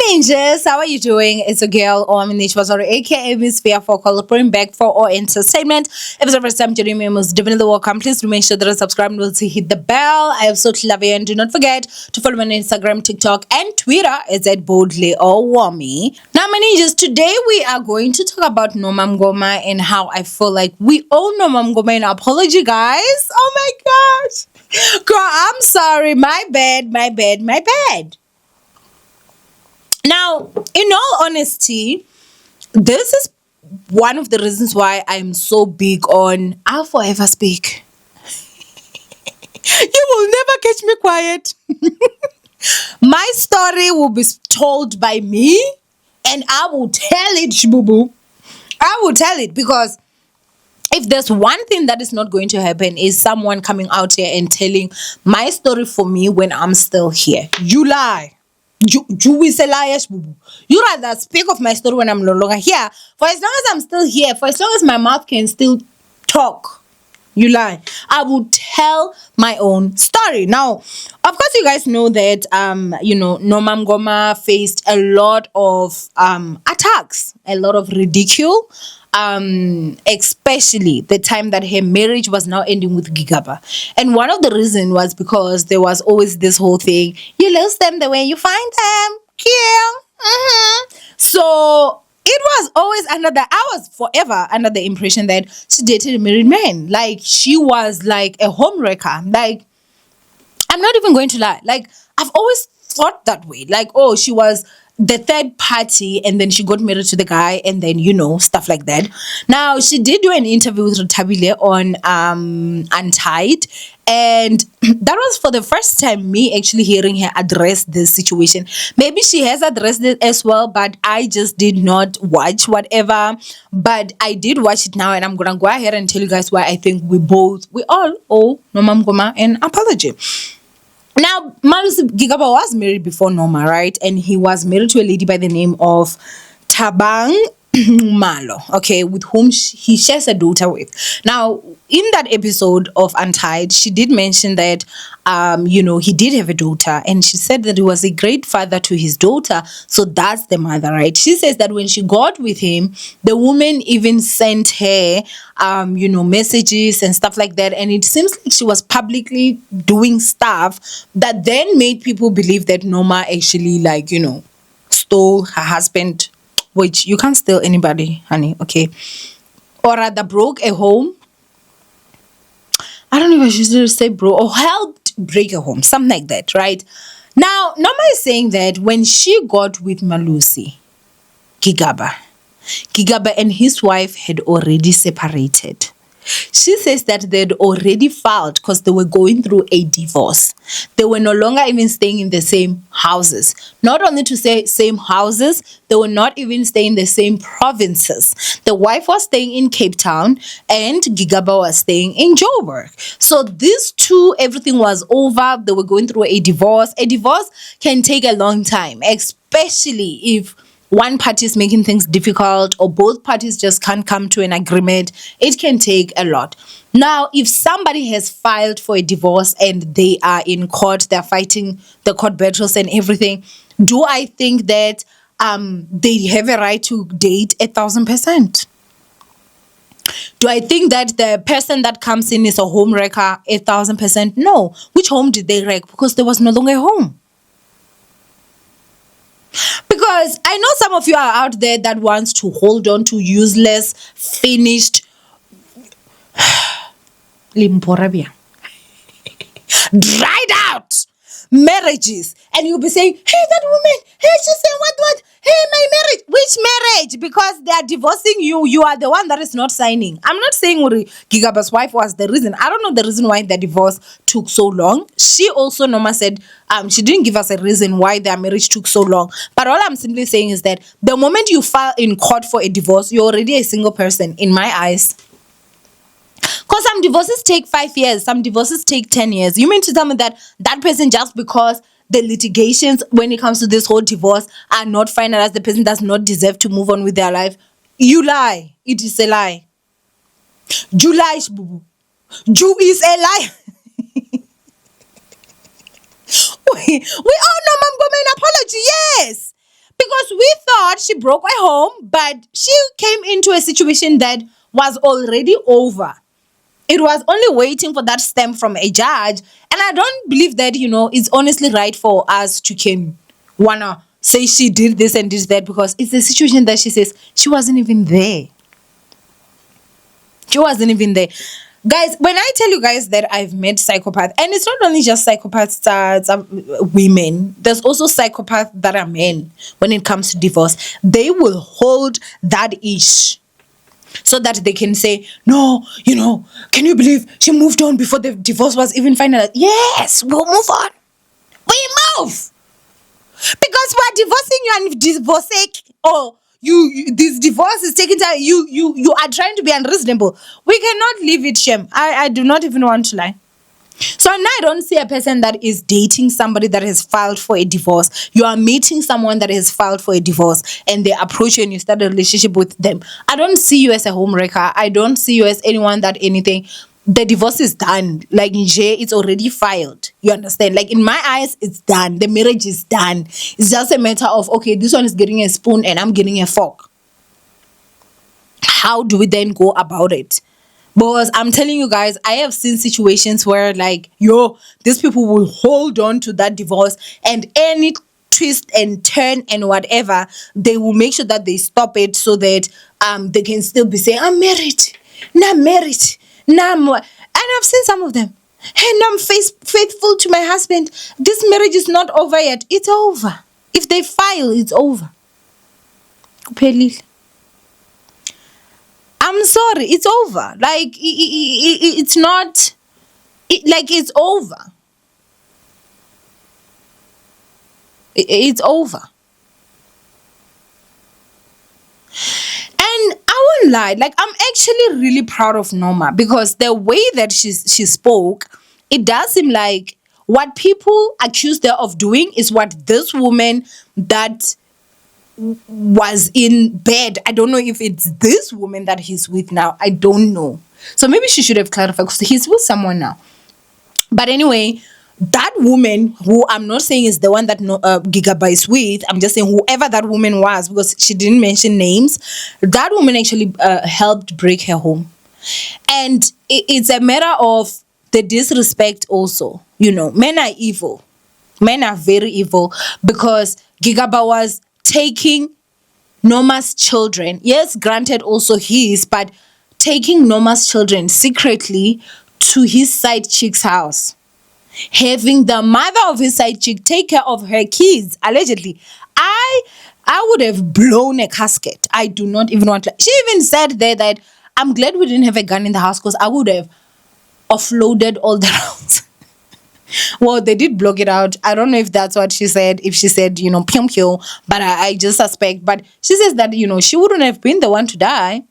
Ninjas, how are you doing? It's a girl, Owamie was already aka Miss Fair for coloring back for all entertainment. If it's the first time joining me, most definitely welcome. Please make sure that you subscribe and also hit the bell. I absolutely love you, and do not forget to follow me on Instagram, TikTok, and Twitter. It's at boldly Owamie. Now, my ninjas, today we are going to talk about Norma Mngoma and how I feel like we owe Norma Mngoma an apology, guys. Oh my gosh, girl, I'm sorry. My bad. Now, in all honesty, this is one of the reasons why I'm so big on I'll forever speak. You will never catch me quiet. My story will be told by me, and I will tell it, shbubu. I will tell it, because if there's one thing that is not going to happen is someone coming out here and telling my story for me when I'm still here. You lie. You is a liar, shbubu. You rather speak of my story when I'm no longer here. For as long as I'm still here, for as long as my mouth can still talk, you lie. I will tell my own story. Now, of course, you guys know that Norma Mngoma faced a lot of attacks, a lot of ridicule. Especially the time that her marriage was now ending with Gigab. And one of the reasons was because there was always this whole thing, you lose them the way you find them, kill. So it was always I was forever under the impression that she dated a married man. Like, she was like a homewrecker. Like, I'm not even going to lie. Like, I've always thought that way. Like, oh, she was the third party, and then she got married to the guy, and then stuff like that. Now, she did do an interview with Tabile on Untied, and that was for the first time me actually hearing her address this situation. Maybe she has addressed it as well, but I just did not watch whatever. But I did watch it now, and I'm gonna go ahead and tell you guys why I think we all owe Norma Mngoma an apology. Now, Gigaba was married before Norma, right? And he was married to a lady by the name of Tabang Malo, okay, with whom he shares a daughter with. Now, in that episode of Untied, she did mention that, he did have a daughter, and she said that he was a great father to his daughter. So that's the mother, right? She says that when she got with him, the woman even sent her, messages and stuff like that. And it seems like she was publicly doing stuff that then made people believe that Norma actually, stole her husband, which you can't steal anybody, honey, okay? Or rather broke a home. I don't know if I should say bro, or helped break a home, something like that, right? Now, Norma is saying that when she got with Malusi, Gigaba and his wife had already separated. She says that they'd already filed because they were going through a divorce. They were no longer even staying in the same houses. Not only to say same houses, they were not even staying in the same provinces. The wife was staying in Cape Town and Gigaba was staying in Joburg. So these two, everything was over. They were going through a divorce. A divorce can take a long time, especially if one party is making things difficult or both parties just can't come to an agreement. It can take a lot. Now, if somebody has filed for a divorce and they are in court, they're fighting the court battles and everything, do I think that they have a right to date 1,000%? Do I think that the person that comes in is a home wrecker 1,000%? No. Which home did they wreck? Because there was no longer a home. Because I know some of you are out there that wants to hold on to useless, finished limporabia, dried out marriages, and you'll be saying, hey, that woman, hey, she's saying what, hey, my marriage. Which marriage? Because they are divorcing you. You are the one that is not signing. I'm not saying Gigaba's wife was the reason. I don't know the reason why the divorce took so long. She also, Norma said, she didn't give us a reason why their marriage took so long. But all I'm simply saying is that the moment you file in court for a divorce, you're already a single person in my eyes. Because some divorces take 5 years, some divorces take 10 years. You mean to tell me that that person, just because the litigations when it comes to this whole divorce are not finalized, the person does not deserve to move on with their life? You lie. It is a lie. You lie, shbubu. You is a lie. We all know Mngoma an apology, yes. thought she broke my home, but she came into a situation that was already over. It was only waiting for that stamp from a judge. And I don't believe that, it's honestly right for us to can wanna say she did this and did that, because it's a situation that she says she wasn't even there. She wasn't even there. Guys, when I tell you guys that I've met psychopath, and it's not only just psychopaths that are women, there's also psychopaths that are men when it comes to divorce. They will hold that ish so that they can say, no, can you believe she moved on before the divorce was even finalized? Yes, we'll move on. We move. Because we're divorcing you and divorcing, or this divorce is taking time. You are trying to be unreasonable. We cannot leave it, shame. I do not even want to lie. So now I don't see a person that is dating somebody that has filed for a divorce. You are meeting someone that has filed for a divorce and they approach you and you start a relationship with them. I don't see you as a homewrecker. I don't see you as anyone that anything. The divorce is done. Like in J, it's already filed. You understand? Like in my eyes, it's done. The marriage is done. It's just a matter of, okay, this one is getting a spoon and I'm getting a fork. How do we then go about it? Because I'm telling you guys, I have seen situations where these people will hold on to that divorce, and any twist and turn and whatever, they will make sure that they stop it so that they can still be saying, I'm married. Now I'm married. Now and I've seen some of them. And I'm faithful to my husband. This marriage is not over yet. It's over. If they file, it's over. I'm sorry, it's over. Like it's not. It's over. It's over. And I won't lie, like I'm actually really proud of Norma, because the way that she spoke, it does seem like what people accused her of doing is what this woman that was in bed. I don't know if it's this woman that he's with now. I don't know. So maybe she should have clarified, because he's with someone now. But anyway, that woman, who I'm not saying is the one that Gigab is with, I'm just saying whoever that woman was, because she didn't mention names, that woman actually helped break her home. And it's a matter of the disrespect also. Men are evil. Men are very evil, because Gigaba was taking Norma's children. Yes, granted also his, but taking Norma's children secretly to his side chick's house. Having the mother of his side chick take care of her kids, allegedly. I would have blown a casket. I do not even want to. She even said there that I'm glad we didn't have a gun in the house, because I would have offloaded all the rounds. Well, they did block it out. I don't know if that's what she said. If she said, pium pium, but I just suspect. But she says that, she wouldn't have been the one to die,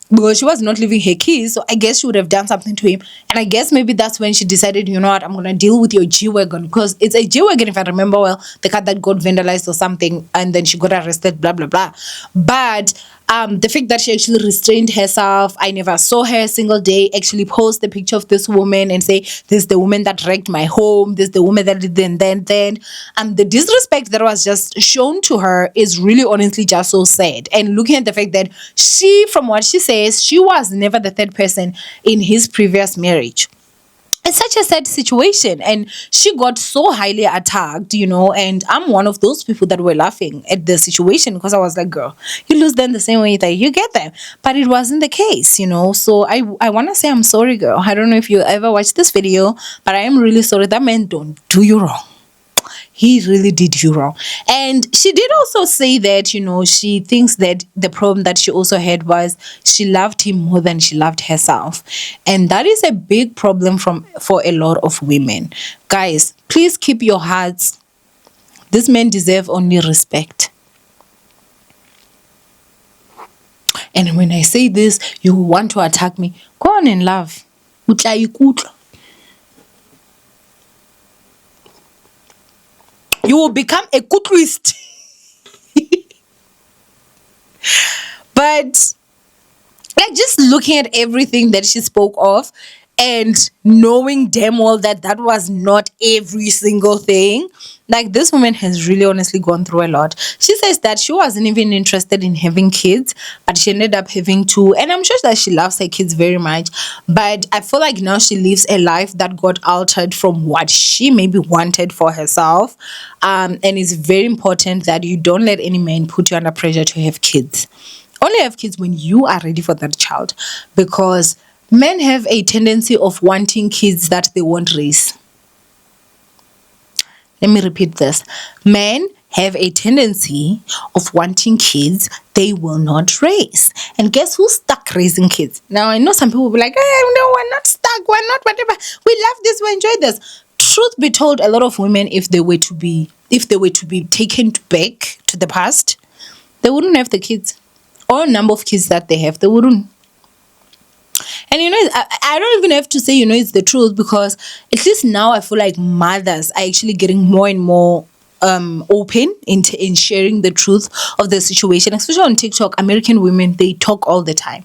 because she was not leaving her keys. So I guess she would have done something to him. And I guess maybe that's when she decided, you know what, I'm going to deal with your G-Wagon. Because it's a G-Wagon, if I remember well, the car that got vandalized or something. And then she got arrested, blah, blah, blah. But the fact that she actually restrained herself, I never saw her a single day actually post the picture of this woman and say, this is the woman that wrecked my home, this is the woman that did then. The disrespect that was just shown to her is really honestly just so sad. And looking at the fact that she, from what she says, she was never the third person in his previous marriage. It's such a sad situation, and she got so highly attacked, and I'm one of those people that were laughing at the situation, because I was like, girl, you lose them the same way that you get them. But it wasn't the case, so I want to say I'm sorry, girl. I don't know if you ever watched this video, but I am really sorry. That man don't do you wrong. He really did you wrong. And she did also say that, she thinks that the problem that she also had was she loved him more than she loved herself. And that is a big problem for a lot of women. Guys, please keep your hearts. This man deserves only respect. And when I say this, you want to attack me. Go on and love. You will become a kutlist. But just looking at everything that she spoke of, and knowing damn well that was not every single thing, Like, this woman has really honestly gone through a lot. She says that she wasn't even interested in having kids, but she ended up having two. And I'm sure that she loves her kids very much. But I feel like now she lives a life that got altered from what she maybe wanted for herself. And it's very important that you don't let any man put you under pressure to have kids. Only have kids when you are ready for that child. Because men have a tendency of wanting kids that they won't raise. Let me repeat this. Men have a tendency of wanting kids they will not raise. And guess who's stuck raising kids? Now, I know some people will be like, no, we're not stuck. We're not whatever. We love this. We enjoy this. Truth be told, a lot of women, if they were to be taken back to the past, they wouldn't have the kids. Or number of kids that they have, they wouldn't. And I don't even have to say, it's the truth, because at least now I feel like mothers are actually getting more and more open in sharing the truth of the situation, especially on TikTok. American women, they talk all the time,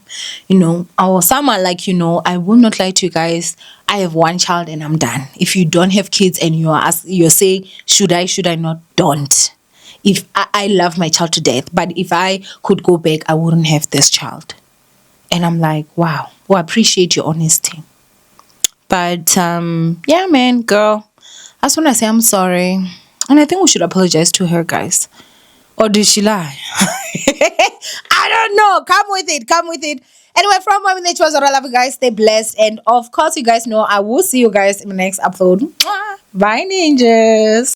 or some are like, I will not lie to you guys, I have one child and I'm done. If you don't have kids and you're saying, should I not, don't. If I love my child to death, but if I could go back, I wouldn't have this child. And I'm like, wow, well, I appreciate your honesty. But yeah, man, girl, I just want to say I'm sorry. And I think we should apologize to her, guys. Or did she lie? I don't know. Come with it. Come with it. Anyway, from Owamie, that was all I love you guys. Stay blessed. And of course, you guys know I will see you guys in the next upload. Bye, ninjas.